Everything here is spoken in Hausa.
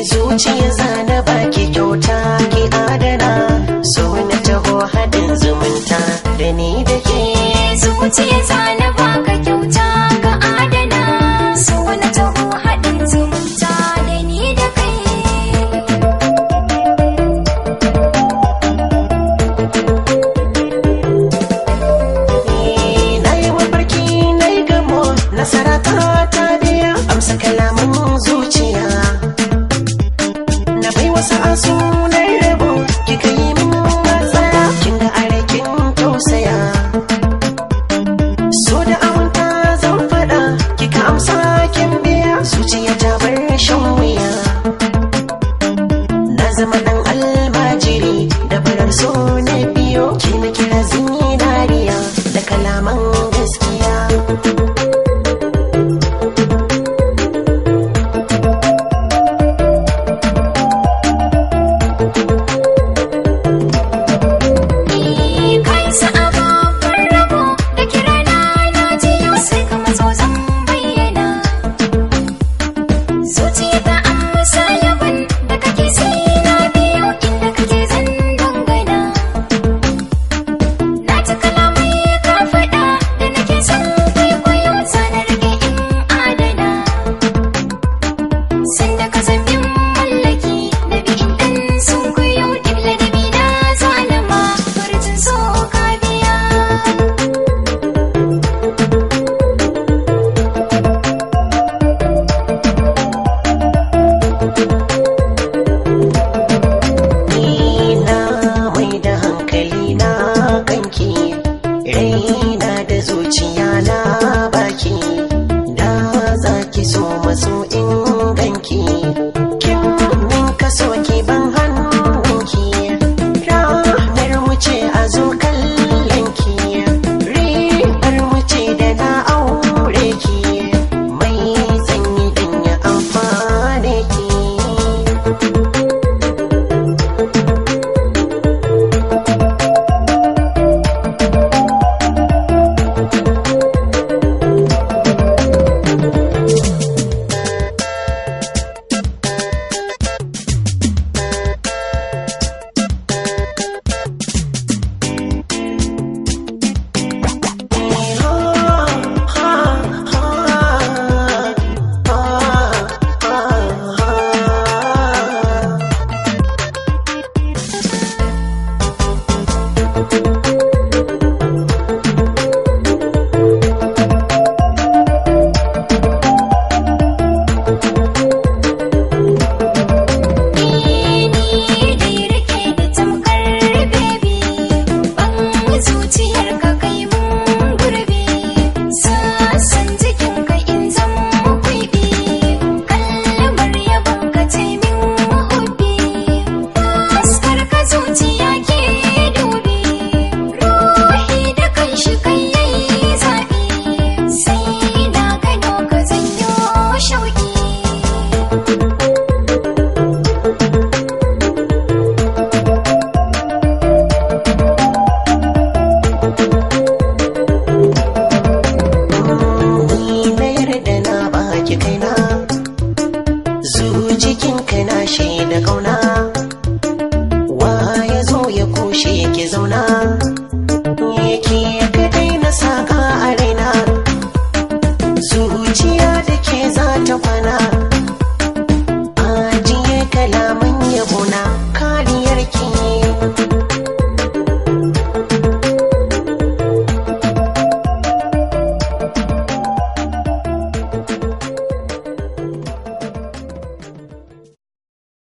zuciya zana baki kyauta ki adana, so na taho haɗin zumunta da ni da ke. Zuciya zana baka kyauta ka adana, so na taho haɗin zumunta da ni da kai. Na yi mafarki na yi gamo, nasara ta biya, amsa kalaman zuciya. Wasu asunan rabo kika yi min matsaya, kin ga arakin tausaya. So da awanta zan faɗa, kika amsa kin biya, zuciya ta bar shan